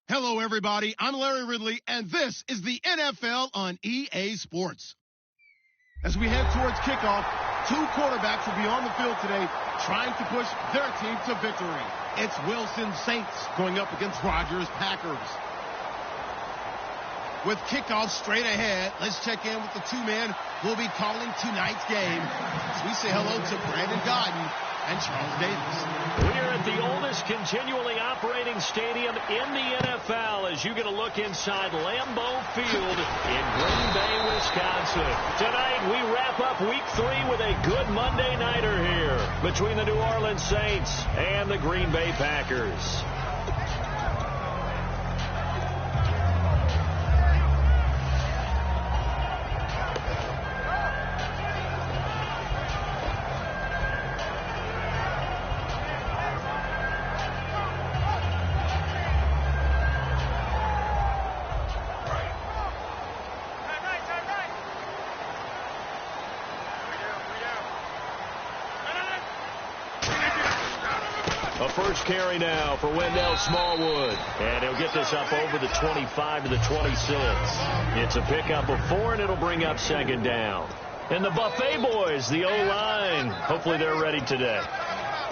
Hello, everybody. I'm Larry Ridley, and this is the NFL on EA Sports. As we head towards kickoff, two quarterbacks will be on the field today trying to push their team to victory. It's Wilson Saints going up against Rodgers Packers. With kickoff straight ahead, let's check in with the two men who will be calling tonight's game. As we say hello to Brandon Godden and Charles Davis. We're at the oldest continually operating stadium in the NFL as you get a look inside Lambeau Field in Green Bay, Wisconsin. Tonight, we wrap up Week 3 with a good Monday nighter here between the New Orleans Saints and the Green Bay Packers. A first carry now for Wendell Smallwood. And he'll get this up over the 25 to the 26. It's a pickup of 4, and it'll bring up second down. And the Buffet boys, the O-line, hopefully they're ready today.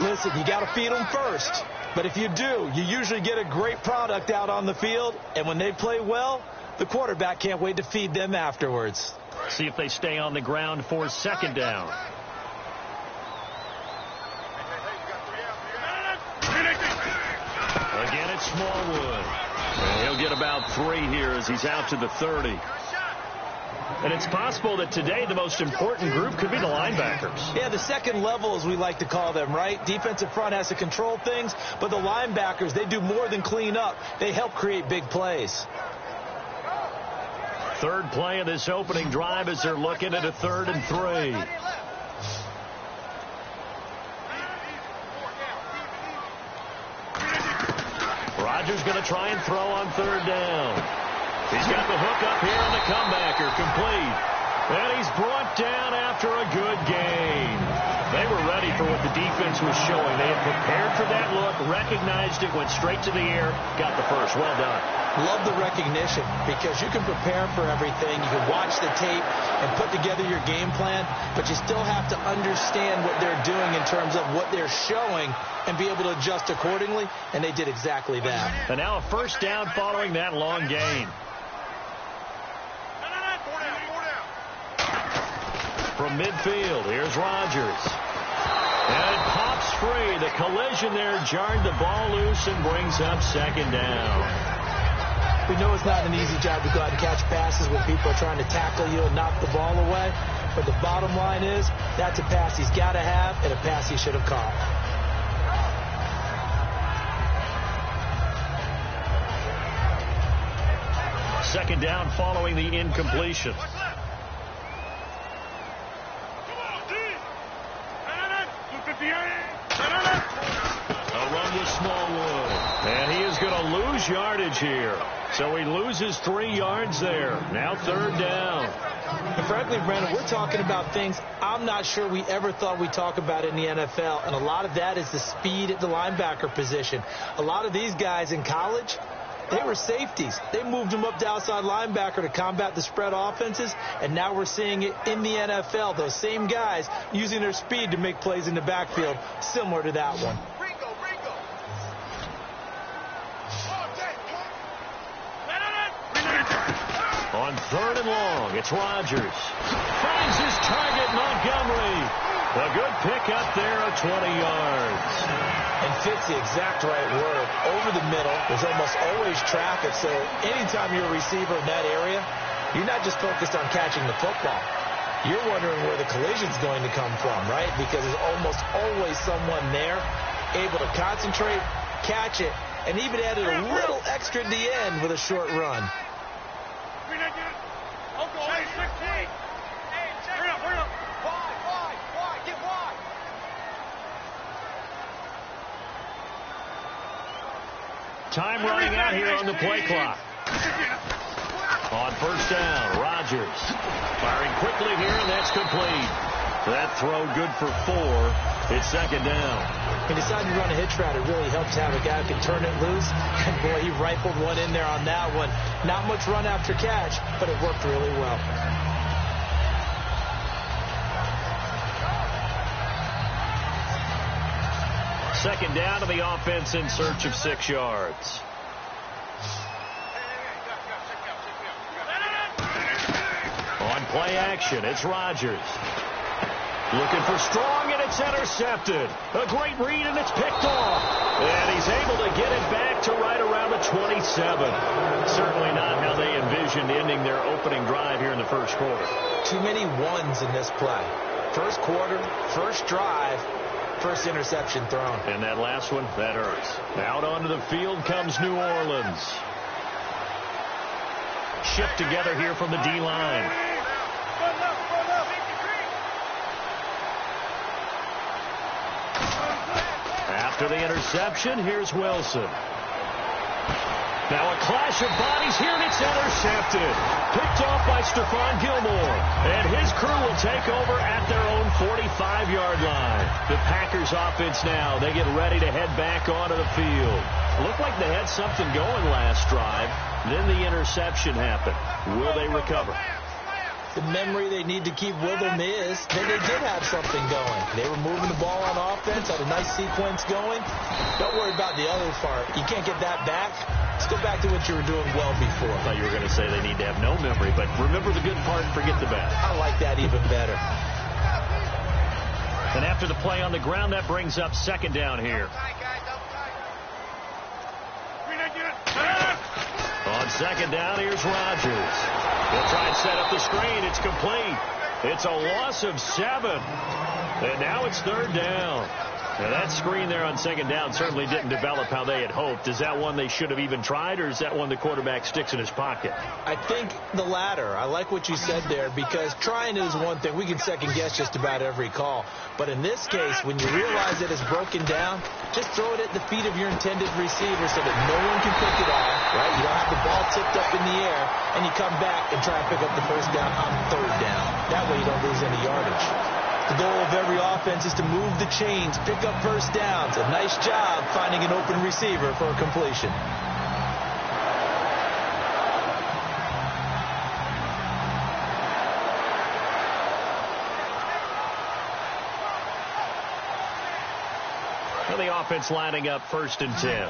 Listen, you got to feed them first. But if you do, you usually get a great product out on the field. And when they play well, the quarterback can't wait to feed them afterwards. See if they stay on the ground for second down. Again, it's Smallwood. And he'll get about 3 here as he's out to the 30. And it's possible that today the most important group could be the linebackers. Yeah, the second level, as we like to call them, right? Defensive front has to control things, but the linebackers, they do more than clean up. They help create big plays. Third play of this opening drive as they're looking at a 3rd and 3. Rodgers going to try and throw on 3rd down. He's got the hook up here on the comebacker, complete. And he's brought down after a good gain. They were ready for what the defense was showing. They had prepared for that look, recognized it, went straight to the air, got the first. Well done. Love the recognition because you can prepare for everything. You can watch the tape and put together your game plan, but you still have to understand what they're doing in terms of what they're showing and be able to adjust accordingly, and they did exactly that. And now a first down following that long gain. From midfield, here's Rodgers. And it pops free. The collision there jarred the ball loose and brings up second down. We know it's not an easy job to go out and catch passes when people are trying to tackle you and knock the ball away. But the bottom line is that's a pass he's got to have and a pass he should have caught. Second down following the incompletion. A run with Smallwood. And he is going to lose yardage here. So he loses 3 yards there. Now 3rd down. And frankly, Brandon, we're talking about things I'm not sure we ever thought we'd talk about in the NFL. And a lot of that is the speed at the linebacker position. A lot of these guys in college, they were safeties. They moved them up to outside linebacker to combat the spread offenses, and now we're seeing it in the NFL. Those same guys using their speed to make plays in the backfield, similar to that one. On 3rd and long, it's Rodgers. Finds his target, Montgomery. A good pickup there of 20 yards. And fits the exact right word. Over the middle, there's almost always traffic, so anytime you're a receiver in that area, you're not just focused on catching the football. You're wondering where the collision's going to come from, right? Because there's almost always someone there able to concentrate, catch it, and even added a little extra at the end with a short run. Time running out here on the play clock. On first down, Rodgers firing quickly here, and that's complete. That throw good for 4. It's second down. He decided to run a hitch route. It really helps have a guy who can turn it loose. And, boy, he rifled one in there on that one. Not much run after catch, but it worked really well. Second down to the offense in search of 6 yards. On play action, it's Rodgers. Looking for Strong, and it's intercepted. A great read, and it's picked off. And he's able to get it back to right around the 27. Certainly not how they envisioned ending their opening drive here in the first quarter. Too many ones in this play. First quarter, first drive, first interception thrown. And that last one, that hurts. Out onto the field comes New Orleans. Shift together here from the D-line. After the interception, here's Wilson. Now a clash of bodies here, and it's intercepted. Picked off by Stephon Gilmore. And his crew will take over at their own 45-yard line. The Packers offense now, they get ready to head back onto the field. Looked like they had something going last drive. Then the interception happened. Will they recover? The memory they need to keep with them is that they did have something going. They were moving the ball on offense, had a nice sequence going. Don't worry about the other part. You can't get that back. Let's go back to what you were doing well before. I thought you were going to say they need to have no memory, but remember the good part, forget the bad. I like that even better. And after the play on the ground, that brings up second down here. On second down, here's Rodgers. He'll try and set up the screen. It's complete. It's a loss of 7. And now it's third down. Now that screen there on second down certainly didn't develop how they had hoped. Is that one they should have even tried, or is that one the quarterback sticks in his pocket? I think the latter. I like what you said there, because trying is one thing. We can second guess just about every call. But in this case, when you realize that it's broken down, just throw it at the feet of your intended receiver so that no one can pick it off, right? You don't have the ball tipped up in the air, and you come back and try and pick up the first down on third down. That way you don't lose any yardage. The goal of every offense is to move the chains, pick up first downs. A nice job finding an open receiver for a completion. Well, the offense lining up first and 10.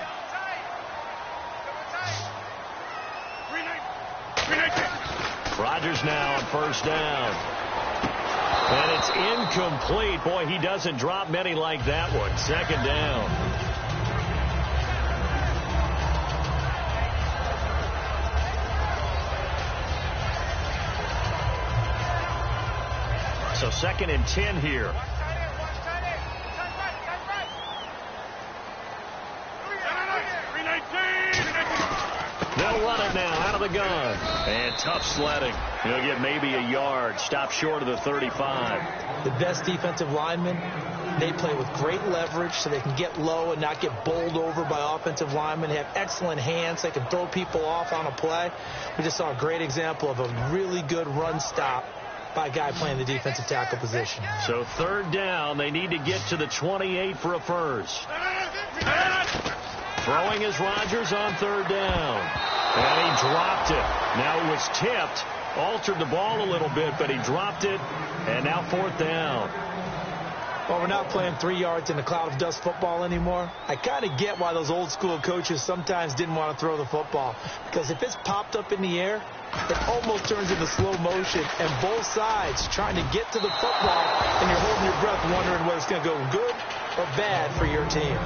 Rodgers now on first down. And it's incomplete. Boy, he doesn't drop many like that one. Second down. So second and 10 here. They'll run it now out of the gun. And tough sledding. He'll get maybe a yard. Stop short of the 35. The best defensive linemen, they play with great leverage so they can get low and not get bowled over by offensive linemen. They have excellent hands. They can throw people off on a play. We just saw a great example of a really good run stop by a guy playing the defensive tackle position. So third down, they need to get to the 28 for a first. Throwing is Rodgers on third down. And he dropped it. Now it was tipped, altered the ball a little bit, but he dropped it, and now fourth down. Well, we're not playing 3 yards in a cloud of dust football anymore. I kind of get why those old school coaches sometimes didn't want to throw the football, because if it's popped up in the air, it almost turns into slow motion, and both sides trying to get to the football, and you're holding your breath wondering whether it's going to go good or bad for your team.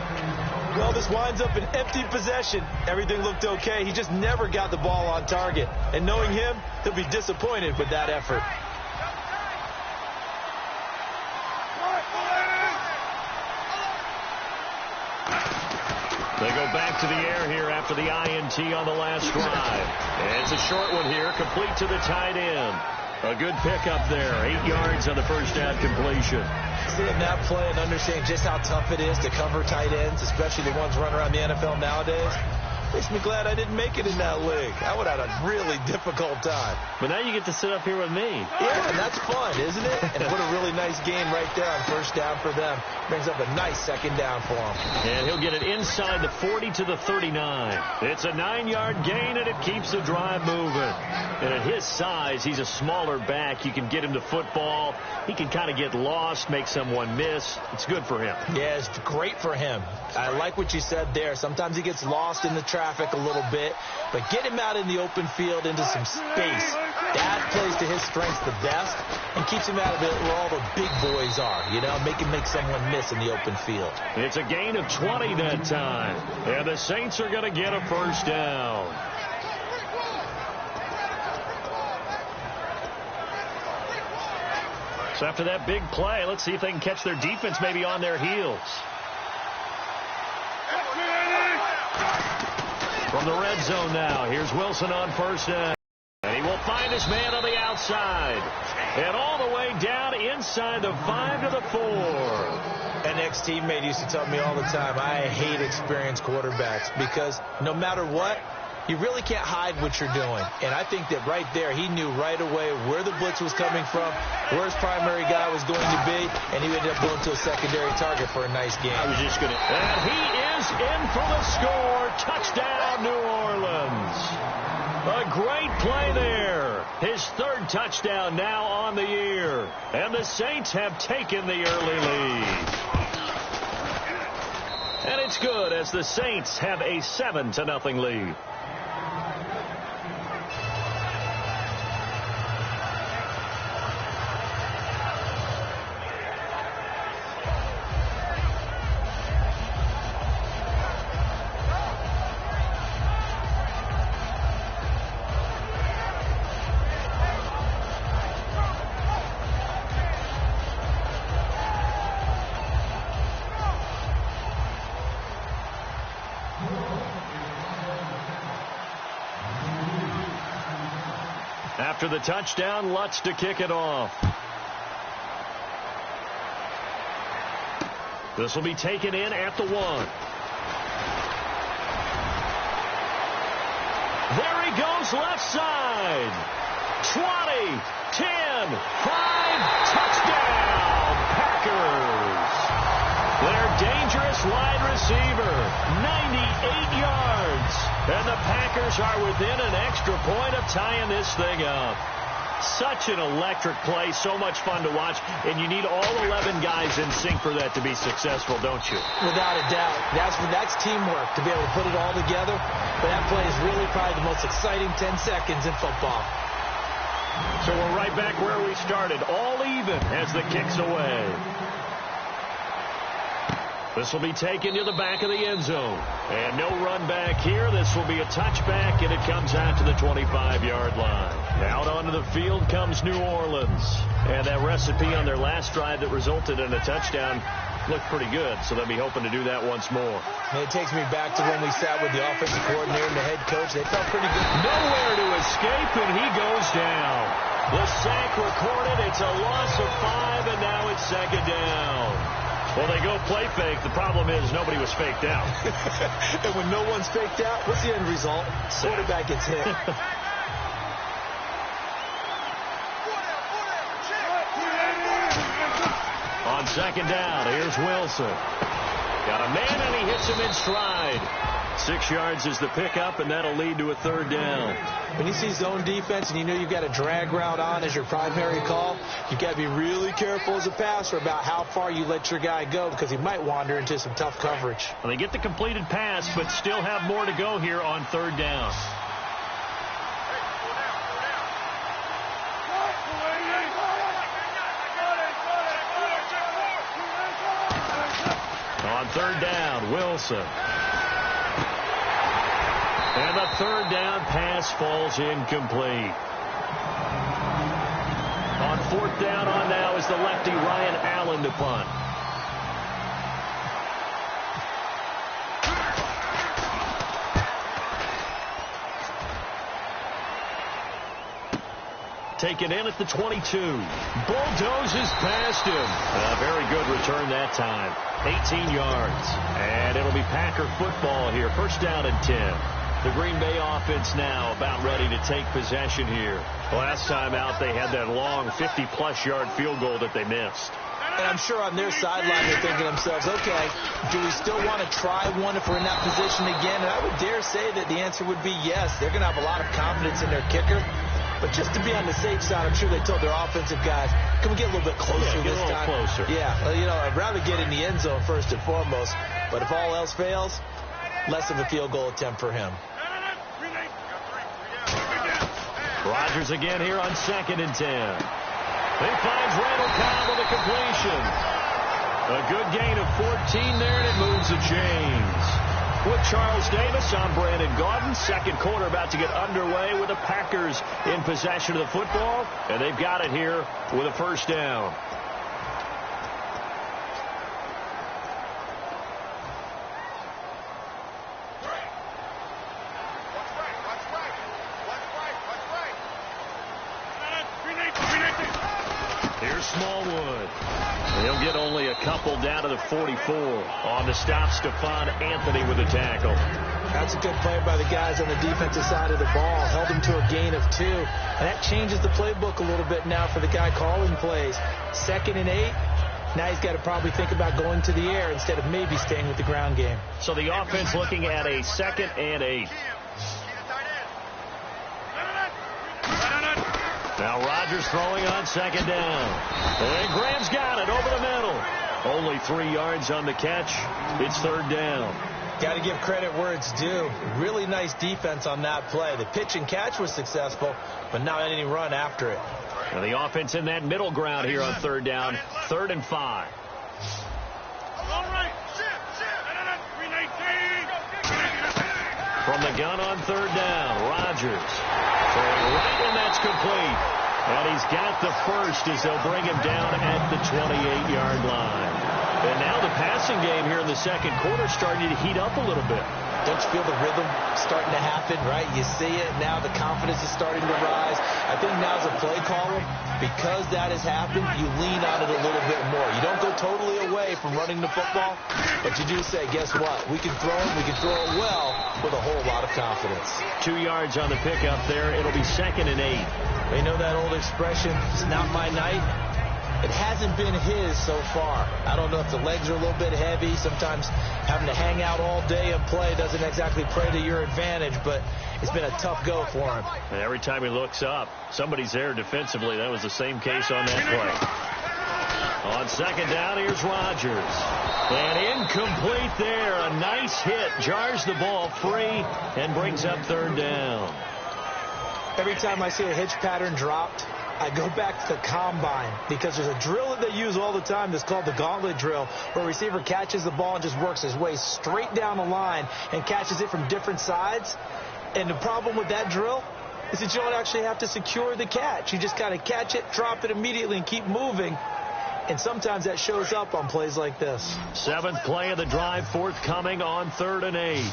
Well, this winds up an empty possession. Everything looked okay. He just never got the ball on target. And knowing him, he'll be disappointed with that effort. They go back to the air here after the INT on the last drive. And it's a short one here, complete to the tight end. A good pickup there, 8 yards on the first down completion. Seeing that play and understanding just how tough it is to cover tight ends, especially the ones running around the NFL nowadays, Makes me glad I didn't make it in that league. I would have had a really difficult time. But now you get to sit up here with me. Yeah, and that's fun, isn't it? And what a really nice game right there on first down for them. Brings up a nice second down for him. And he'll get it inside the 40 to the 39. It's a 9-yard gain, and it keeps the drive moving. And at his size, he's a smaller back. You can get him to football. He can kind of get lost, make someone miss. It's good for him. Yeah, it's great for him. I like what you said there. Sometimes he gets lost in the traffic a little bit, but get him out in the open field into some space. That plays to his strengths the best and keeps him out of it where all the big boys are, you know, make someone miss in the open field. It's a gain of 20 that time, and the Saints are going to get a first down. So after that big play, let's see if they can catch their defense maybe on their heels. From the red zone now, here's Wilson on first down. And he will find his man on the outside. And all the way down inside the 5 to the 4. An ex-teammate used to tell me all the time, I hate experienced quarterbacks because no matter what, you really can't hide what you're doing. And I think that right there, he knew right away where the blitz was coming from, where his primary guy was going to be, and he ended up going to a secondary target for a nice game. I was just going to... And he is in for the score. Touchdown, New Orleans. A great play there. His third touchdown now on the year. And the Saints have taken the early lead. And it's good as the Saints have a 7-0 lead. After the touchdown, Lutz to kick it off. This will be taken in at the 1. There he goes, left side. 20, 10, 5, touchdown, Packers. Their dangerous wide receiver, 98 yards. And the Packers are within an extra point of tying this thing up. Such an electric play, so much fun to watch, and you need all 11 guys in sync for that to be successful, don't you? Without a doubt. That's teamwork to be able to put it all together. But that play is really probably the most exciting 10 seconds in football. So we're right back where we started, all even as the kick's away. This will be taken to the back of the end zone. And no run back here. This will be a touchback, and it comes out to the 25-yard line. Out onto the field comes New Orleans. And that recipe on their last drive that resulted in a touchdown looked pretty good, so they'll be hoping to do that once more. And it takes me back to when we sat with the offensive coordinator and the head coach. They felt pretty good. Nowhere to escape, and he goes down. The sack recorded. It's a loss of 5, and now it's second down. Well, they go play fake. The problem is nobody was faked out. And when no one's faked out, what's the end result? Quarterback gets hit. On second down, here's Wilson. Got a man, and he hits him in stride. 6 yards is the pickup, and that'll lead to a third down. When you see zone defense and you know you've got a drag route on as your primary call, you've got to be really careful as a passer about how far you let your guy go because he might wander into some tough coverage. Well, they get the completed pass, but still have more to go here on third down. On third down, Wilson. And the third down pass falls incomplete. On fourth down on now is the lefty Ryan Allen to punt. Taken in at the 22. Bulldozes past him. A very good return that time. 18 yards. And it'll be Packer football here. First down and 10. The Green Bay offense now about ready to take possession here. Last time out, they had that long 50-plus yard field goal that they missed. And I'm sure on their sideline they're thinking to themselves, okay, do we still want to try one if we're in that position again? And I would dare say that the answer would be yes. They're going to have a lot of confidence in their kicker. But just to be on the safe side, I'm sure they told their offensive guys, can we get a little bit closer this time? Closer. Yeah, well, I'd rather get in the end zone first and foremost. But if all else fails, less of a field goal attempt for him. Rodgers again here on 2nd and 10. He finds Randall Cobb with a completion. A good gain of 14 there, and it moves the chains. With Charles Davis, I'm Brandon Gaudin. Second quarter about to get underway with the Packers in possession of the football, and they've got it here with a first down. Here's Smallwood. He'll get only a couple down to the 44. On the stop, Stephon Anthony with a tackle. That's a good play by the guys on the defensive side of the ball. Held him to a gain of 2. And that changes the playbook a little bit now for the guy calling plays. 2nd and 8. Now he's got to probably think about going to the air instead of maybe staying with the ground game. So the offense looking at a 2nd and 8. Now Rodgers throwing on 2nd down. And Graham's got it over the middle. Only 3 yards on the catch. It's 3rd down. Got to give credit where it's due. Really nice defense on that play. The pitch and catch was successful, but not any run after it. Now the offense in that middle ground here on 3rd down. 3rd and 5. From the gun on 3rd down, Rodgers. Throwing right, and that's complete. And he's got the first as they'll bring him down at the 28-yard line. And now the passing game here in the second quarter starting to heat up a little bit. Don't you feel the rhythm starting to happen, right? You see it. Now the confidence is starting to rise. I think now as a play caller, because that has happened, you lean on it a little bit more. You don't go totally away from running the football, but you do say, guess what? We can throw it. We can throw it well with a whole lot of confidence. 2 yards on the pickup there. It'll be 2nd and 8. You know that old expression, it's not my night? It hasn't been his so far. I don't know if the legs are a little bit heavy. Sometimes having to hang out all day and play doesn't exactly play to your advantage, but it's been a tough go for him. And every time he looks up, somebody's there defensively. That was the same case on that play. On 2nd down, here's Rodgers. And incomplete there. A nice hit. Jars the ball free and brings up 3rd down. Every time I see a hitch pattern dropped, I go back to the combine because there's a drill that they use all the time that's called the gauntlet drill, where a receiver catches the ball and just works his way straight down the line and catches it from different sides. And the problem with that drill is that you don't actually have to secure the catch. You just kind of catch it, drop it immediately, and keep moving. And sometimes that shows up on plays like this. 7th play of the drive, forthcoming on 3rd and 8.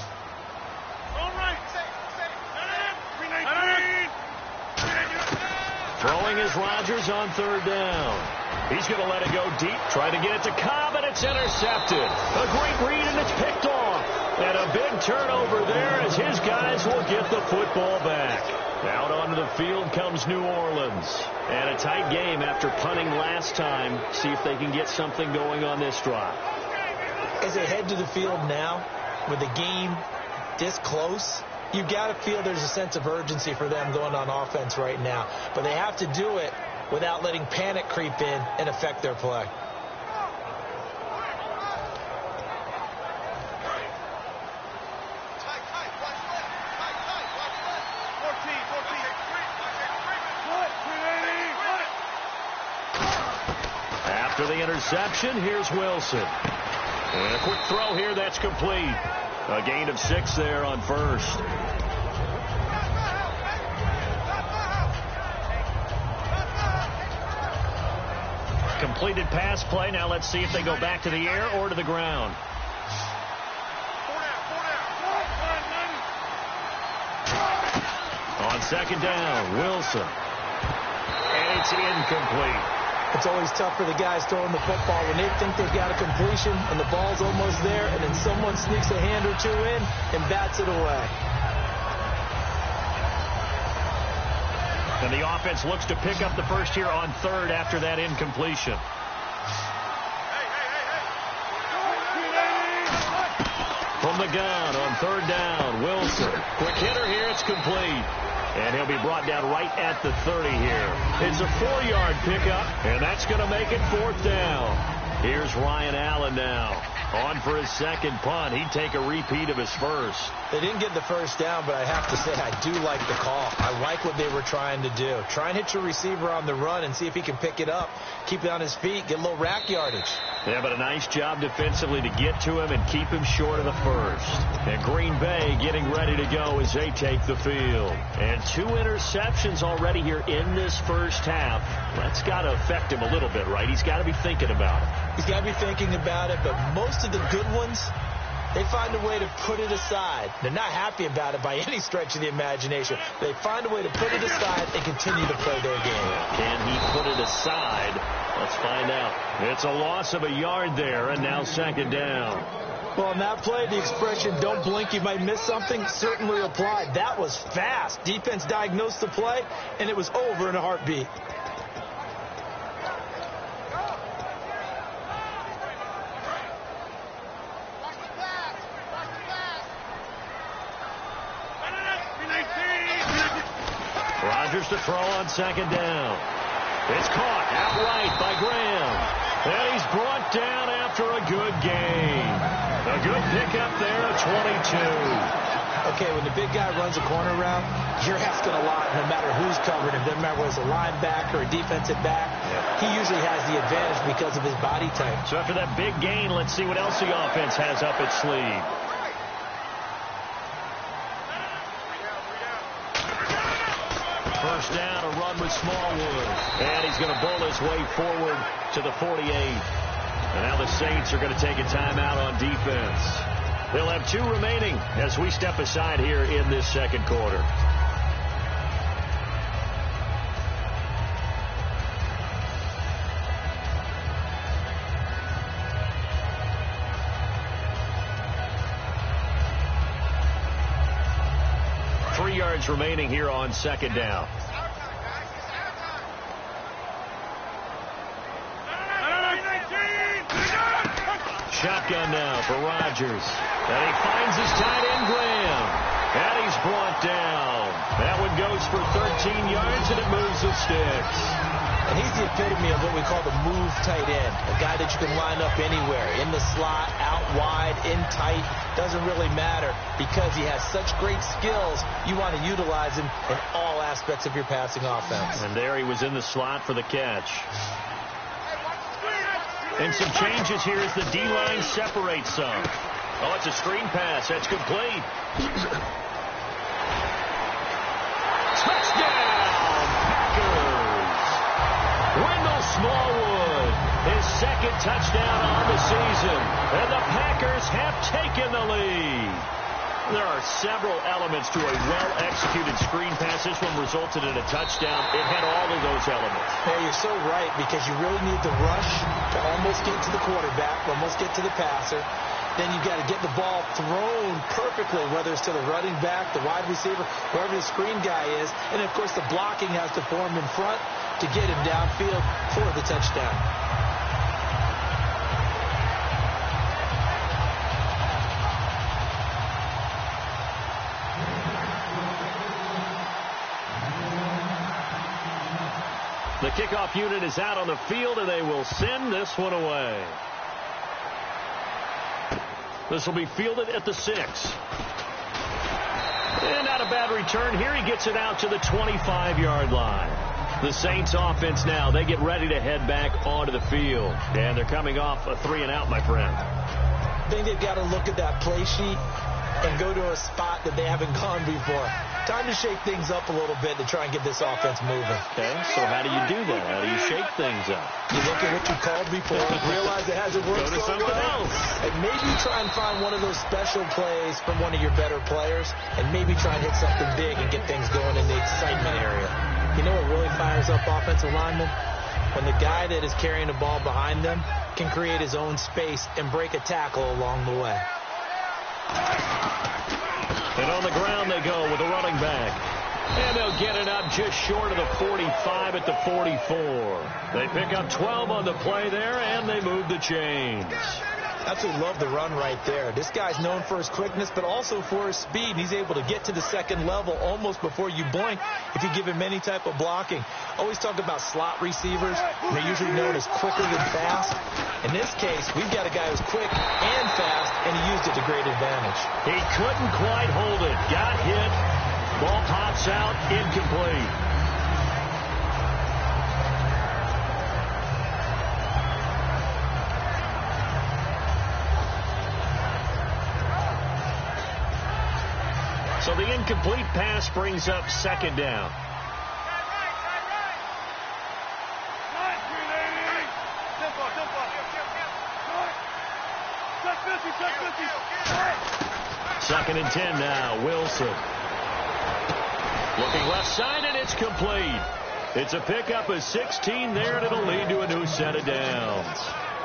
Throwing is Rodgers on 3rd down. He's going to let it go deep, try to get it to Cobb, and it's intercepted. A great read, and it's picked off. And a big turnover there as his guys will get the football back. Out onto the field comes New Orleans. And a tight game after punting last time. See if they can get something going on this drive. As they head to the field now, with the game this close, you got to feel there's a sense of urgency for them going on offense right now. But they have to do it without letting panic creep in and affect their play. After the interception, here's Wilson. And a quick throw here, that's complete. A gain of 6 there on 1st. Completed pass play. Now let's see if they go back to the air or to the ground. On 2nd down, Wilson. And it's incomplete. It's always tough for the guys throwing the football when they think they've got a completion and the ball's almost there, and then someone sneaks a hand or two in and bats it away. And the offense looks to pick up the first here on third after that incompletion. From the gun on third down, Wilson. Quick hitter here, it's complete. And he'll be brought down right at the 30 here. It's a 4-yard pickup, and that's going to make it fourth down. Here's Ryan Allen now. On for his second punt. He'd take a repeat of his first. They didn't get the first down, but I have to say I do like the call. I like what they were trying to do. Try and hit your receiver on the run and see if he can pick it up. Keep it on his feet, get a little rack yardage. Yeah, but a nice job defensively to get to him and keep him short of the first. And Green Bay getting ready to go as they take the field. And 2 interceptions already here in this first half. That's got to affect him a little bit, right? He's got to be thinking about it. He's got to be thinking about it, but most of the good ones, they find a way to put it aside. They're not happy about it by any stretch of the imagination. They find a way to put it aside and continue to play their game. Can he put it aside? Let's find out. It's a loss of a yard there, and now second down. Well, on that play, the expression, don't blink, you might miss something, certainly applied. That was fast. Defense diagnosed the play, and it was over in a heartbeat. Rodgers to throw on second down. It's caught outright by Graham. And he's brought down after a good gain. A good pickup there at 22. Okay, when the big guy runs a corner route, you're asking a lot no matter who's covering him. Doesn't matter whether it's a linebacker or a defensive back. He usually has the advantage because of his body type. So after that big gain, let's see what else the offense has up its sleeve. First down, a run with Smallwood. And he's going to bowl his way forward to the 48. And now the Saints are going to take a timeout on defense. They'll have 2 remaining as we step aside here in this second quarter. Yards remaining here on second down. Shotgun now for Rodgers. And he finds his tight end, Graham. And he's brought down. That one goes for 13 yards, and it moves the sticks. And he's the epitome of what we call the move tight end. A guy that you can line up anywhere. In the slot, out wide, in tight. Doesn't really matter because he has such great skills. You want to utilize him in all aspects of your passing offense. And there he was in the slot for the catch. And some changes here as the D-line separates some. Oh, it's a screen pass. That's complete. Touchdown, Packers. Wendell Smallwood, his second touchdown on the season. And the Packers have taken the lead. There are several elements to a well-executed screen pass. This one resulted in a touchdown. It had all of those elements. Yeah, you're so right because you really need the rush to almost get to the quarterback, almost get to the passer. Then you've got to get the ball thrown perfectly, whether it's to the running back, the wide receiver, wherever the screen guy is. And, of course, the blocking has to form in front to get him downfield for the touchdown. The kickoff unit is out on the field, and they will send this one away. This will be fielded at the 6. And not a bad return here. He gets it out to the 25-yard line. The Saints offense now, they get ready to head back onto the field. And they're coming off a 3-and-out, my friend. I think they've got to look at that play sheet and go to a spot that they haven't gone before. Time to shake things up a little bit to try and get this offense moving. Okay, so how do you do that? How do you shake things up? You look at what you called before, realize it hasn't worked so something else. And maybe try and find one of those special plays from one of your better players, and maybe try and hit something big and get things going in the excitement area. You know what really fires up offensive linemen? When the guy that is carrying the ball behind them can create his own space and break a tackle along the way. And on the ground they go with a running back. And they'll they'll get it up just short of the 45 at the 44. They pick up 12 on the play there, and they move the chains. Absolutely love the run right there. This guy's known for his quickness, but also for his speed. He's able to get to the second level almost before you blink if you give him any type of blocking. Always talk about slot receivers. They're usually known as quicker than fast. In this case, we've got a guy who's quick and fast, and he used it to great advantage. He couldn't quite hold it. Got hit. Ball pops out, incomplete. So the incomplete pass brings up second down. Second and 10 now. Wilson. Looking left side, and it's complete. It's a pickup of 16 there, and it'll lead to a new set of downs.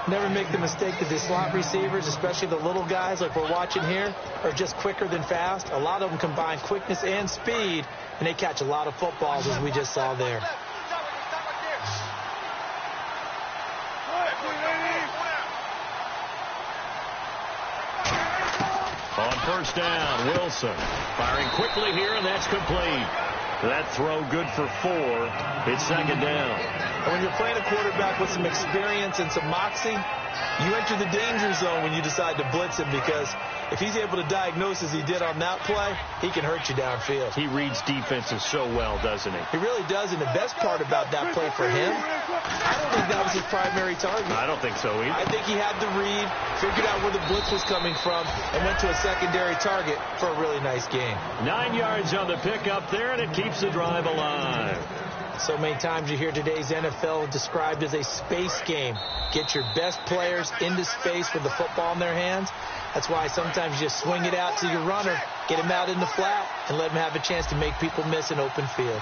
Never make the mistake that the slot receivers, especially the little guys like we're watching here, are just quicker than fast. A lot of them combine quickness and speed, and they catch a lot of footballs, as we just saw there. On first down, Wilson firing quickly here, and that's complete. That throw good for 4. It's second down. And when you're playing a quarterback with some experience and some moxie, you enter the danger zone when you decide to blitz him, because if he's able to diagnose as he did on that play, he can hurt you downfield. He reads defenses so well, doesn't he? He really does, and the best part about that play for him, I don't think that was his primary target. I don't think so either. I think he had the read, figured out where the blitz was coming from, and went to a secondary target for a really nice game. 9 yards on the pickup there, and it keeps the drive alive. So many times you hear today's NFL described as a space game. Get your best players into space with the football in their hands. That's why sometimes you just swing it out to your runner, get him out in the flat, and let him have a chance to make people miss an open field.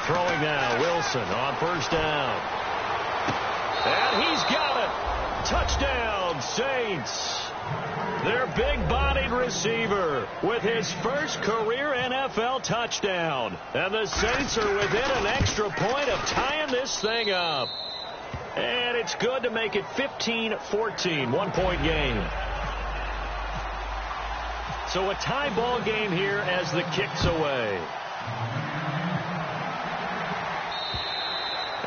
Throwing now, Wilson on first down. And he's got it. Touchdown, Saints. Their big-bodied receiver with his first career NFL touchdown. And the Saints are within an extra point of tying this thing up. And it's good to make it 15-14, one-point game. So a tie ball game here as the kick's away.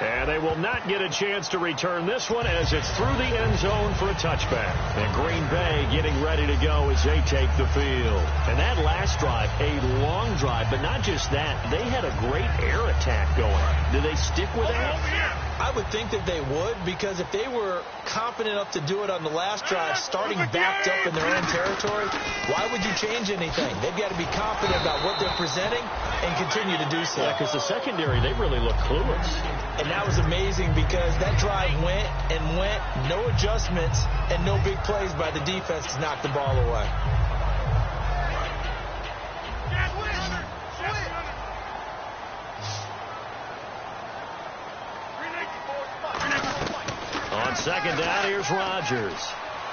And they will not get a chance to return this one as it's through the end zone for a touchback. And Green Bay getting ready to go as they take the field. And that last drive, a long drive, but not just that. They had a great air attack going. Do they stick with that? I would think that they would, because if they were confident enough to do it on the last drive, starting backed up in their own territory, why would you change anything? They've got to be confident about what they're presenting and continue to do so. Yeah, because the secondary, they really look clueless. And that was amazing, because that drive went and went, no adjustments, and no big plays by the defense to knock the ball away. On second down, here's Rodgers.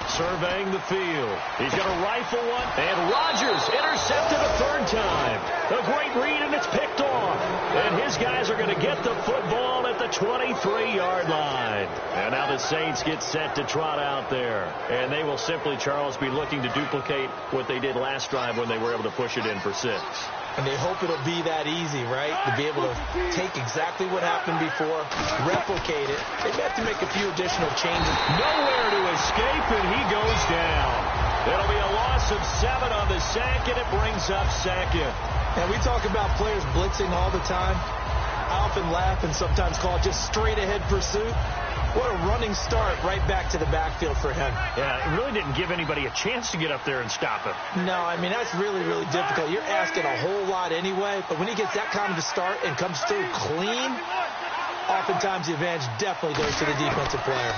Surveying the field. He's going to rifle one, and Rodgers intercepted a third time. A great read, and it's picked off. And his guys are going to get the football at the 23-yard line. And now the Saints get set to trot out there. And they will simply, Charles, be looking to duplicate what they did last drive when they were able to push it in for 6. And they hope it'll be that easy, right? To be able to take exactly what happened before, replicate it. They have to make a few additional changes. Nowhere to escape, and he goes down. It'll be a loss of 7 on the sack, and it brings up second. And we talk about players blitzing all the time. I often laugh and sometimes call it just straight-ahead pursuit. What a running start right back to the backfield for him. Yeah, it really didn't give anybody a chance to get up there and stop him. No, I mean, that's really, really difficult. You're asking a whole lot anyway, but when he gets that kind of a start and comes through clean, oftentimes the advantage definitely goes to the defensive player.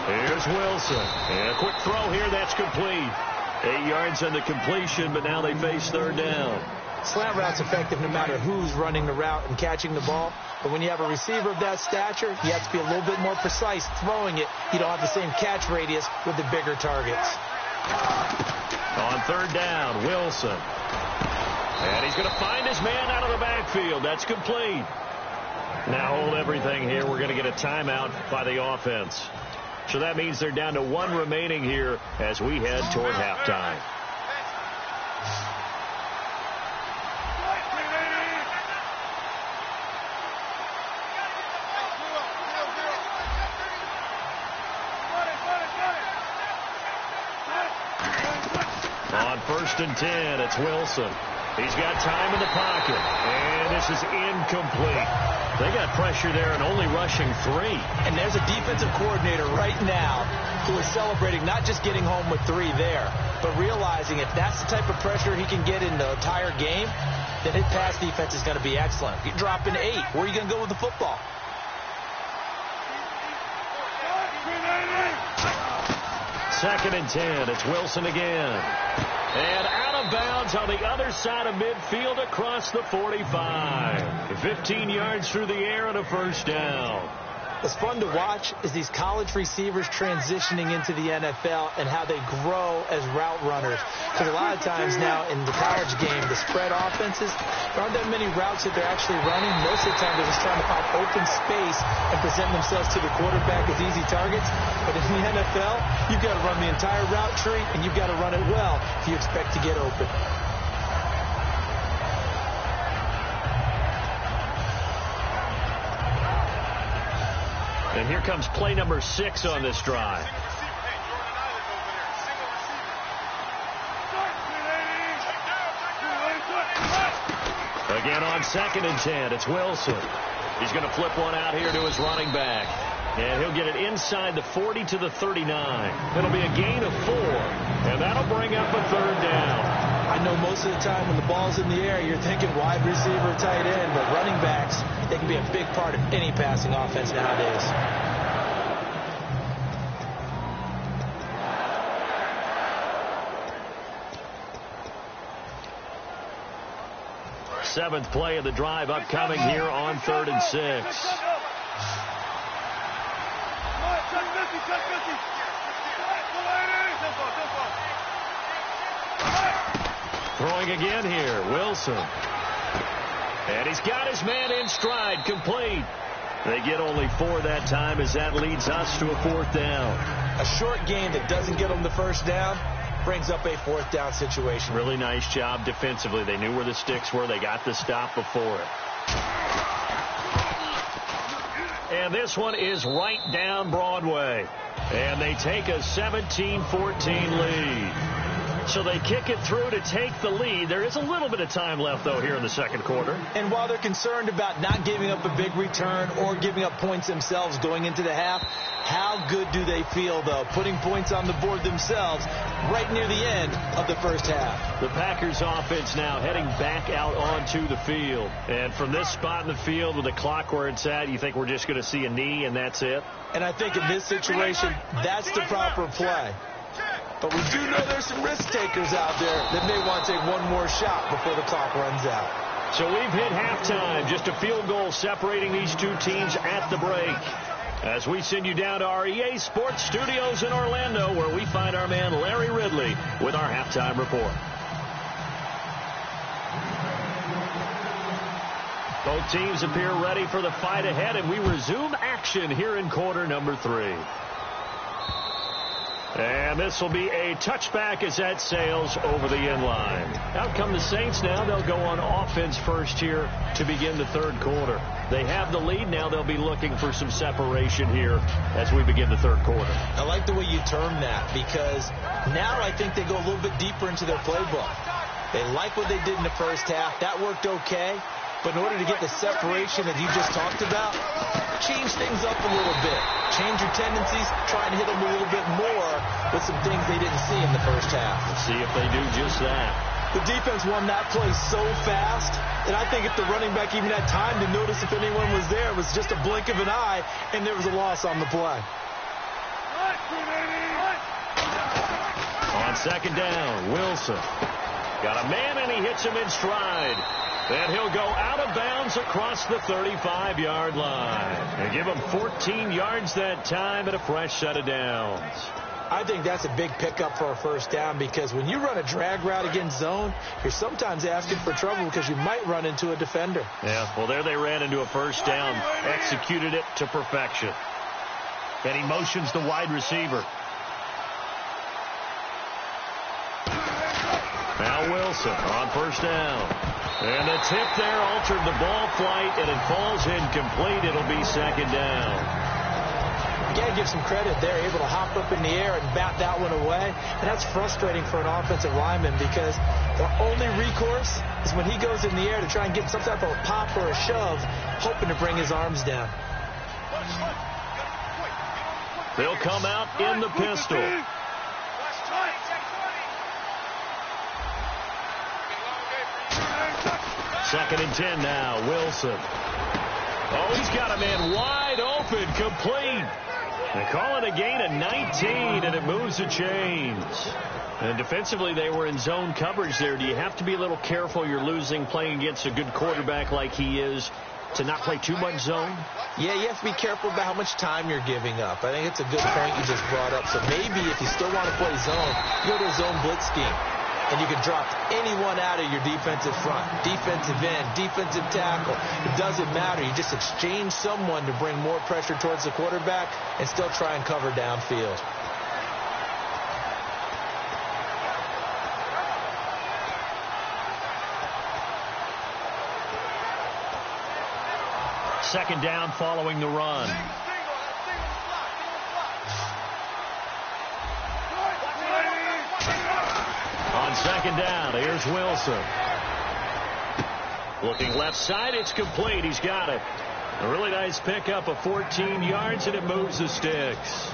Here's Wilson. And a quick throw here, that's complete. 8 yards on the completion, but now they face third down. Slant route's effective no matter who's running the route and catching the ball. But when you have a receiver of that stature, you have to be a little bit more precise throwing it. You don't have the same catch radius with the bigger targets. On third down, Wilson. And he's going to find his man out of the backfield. That's complete. Now hold everything here. We're going to get a timeout by the offense. So that means they're down to 1 remaining here as we head toward halftime. On 1st and 10, it's Wilson. He's got time in the pocket, and this is incomplete. They got pressure there and only rushing 3. And there's a defensive coordinator right now who is celebrating not just getting home with 3 there, but realizing if that's the type of pressure he can get in the entire game, then his pass defense is going to be excellent. If you drop in 8, where are you going to go with the football? Second and 10, it's Wilson again. And out of bounds on the other side of midfield across the 45. 15 yards through the air and a first down. What's fun to watch is these college receivers transitioning into the NFL and how they grow as route runners. Because a lot of times now in the college game, the spread offenses, there aren't that many routes that they're actually running. Most of the time they're just trying to find open space and present themselves to the quarterback as easy targets. But in the NFL, you've got to run the entire route tree, and you've got to run it well if you expect to get open. And here comes play number 6 on this drive. Again on 2nd and 10, it's Wilson. He's going to flip one out here to his running back. And he'll get it inside the 40 to the 39. It'll be a gain of 4, and that'll bring up a third down. I know most of the time when the ball's in the air, you're thinking wide receiver, tight end, but running backs, they can be a big part of any passing offense nowadays. Seventh play of the drive upcoming here on 3rd and 6. Throwing again here, Wilson. And he's got his man in stride, complete. They get only 4 that time as that leads us to a 4th down. A short game that doesn't get them the first down brings up a 4th down situation. Really nice job defensively. They knew where the sticks were. They got the stop before it. And this one is right down Broadway. And they take a 17-14 lead. So they kick it through to take the lead. There is a little bit of time left, though, here in the second quarter. And while they're concerned about not giving up a big return or giving up points themselves going into the half, how good do they feel, though, putting points on the board themselves right near the end of the first half? The Packers offense now heading back out onto the field. And from this spot in the field with the clock where it's at, you think we're just going to see a knee and that's it? And I think in this situation, that's the proper play. But we do know there's some risk takers out there that may want to take one more shot before the clock runs out. So we've hit halftime. Just a field goal separating these two teams at the break. As we send you down to our EA Sports Studios in Orlando, where we find our man Larry Ridley with our halftime report. Both teams appear ready for the fight ahead, and we resume action here in quarter number 3. And this will be a touchback as that sails over the end line. Out come the Saints now. They'll go on offense first here to begin the third quarter. They have the lead. Now they'll be looking for some separation here as we begin the third quarter. I like the way you term that, because now I think they go a little bit deeper into their playbook. They like what they did in the first half. That worked okay. But in order to get the separation that you just talked about, change things up a little bit. Change your tendencies, try and hit them a little bit more with some things they didn't see in the first half. Let's see if they do just that. The defense won that play so fast, and I think if the running back even had time to notice if anyone was there, it was just a blink of an eye, and there was a loss on the play. On second down, Wilson. Got a man, and he hits him in stride. And he'll go out of bounds across the 35-yard line. They give him 14 yards that time and a fresh set of downs. I think that's a big pickup for a first down, because when you run a drag route against zone, you're sometimes asking for trouble because you might run into a defender. Yeah, well, there they ran into a first down, executed it to perfection. And he motions the wide receiver. Now Wilson on first down. And the tip there altered the ball flight, and it falls incomplete. It'll be second down. You got to give some credit. They're able to hop up in the air and bat that one away. And that's frustrating for an offensive lineman, because their only recourse is when he goes in the air to try and get some type of a pop or a shove, hoping to bring his arms down. They'll come out in the pistol. Second and 10 now. Wilson. Oh, he's got a man wide open, complete. They call it a gain of 19, and it moves the chains. And defensively, they were in zone coverage there. Do you have to be a little careful? You're losing playing against a good quarterback like he is, to not play too much zone? Yeah, you have to be careful about how much time you're giving up. I think it's a good point you just brought up. So maybe if you still want to play zone, go to a zone blitz scheme. And you can drop anyone out of your defensive front, defensive end, defensive tackle. It doesn't matter. You just exchange someone to bring more pressure towards the quarterback and still try and cover downfield. Second down following the run. On second down, here's Wilson. Looking left side, it's complete. He's got it. A really nice pickup of 14 yards, and it moves the sticks.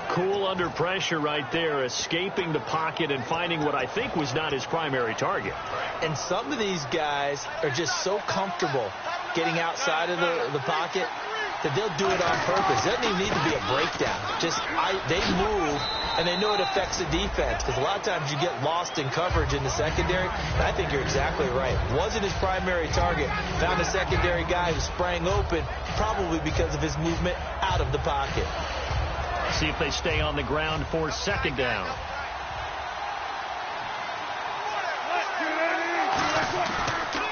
Cool under pressure right there, escaping the pocket and finding what I think was not his primary target. And some of these guys are just so comfortable getting outside of the pocket that they'll do it on purpose. It doesn't even need to be a breakdown. They move, and they know it affects the defense, because a lot of times you get lost in coverage in the secondary. And I think you're exactly right. Wasn't his primary target. Found a secondary guy who sprang open, probably because of his movement out of the pocket. See if they stay on the ground for second down.